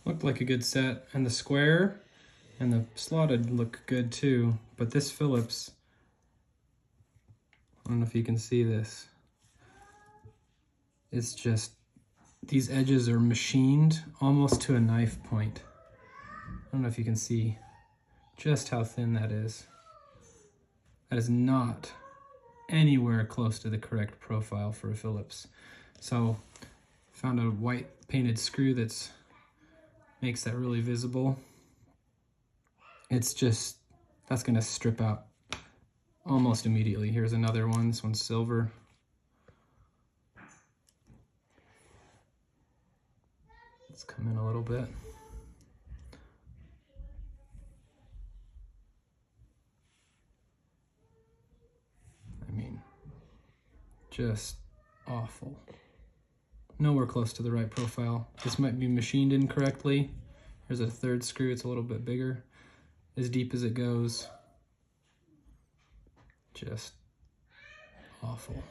Looked like a good set, and the square and the slotted look good too, but this Phillips, I don't know if you can see this, it's just, these edges are machined almost to a knife point. I don't know if you can see just how thin that is. That is not anywhere close to the correct profile for a Phillips. So found a white painted screw that's makes that really visible. It's just, that's gonna strip out almost immediately. Here's another one, this one's silver. Let's come in a little bit. I mean, just awful. Nowhere close to the right profile. This might be machined incorrectly. There's a third screw, it's a little bit bigger. As deep as it goes. Just awful.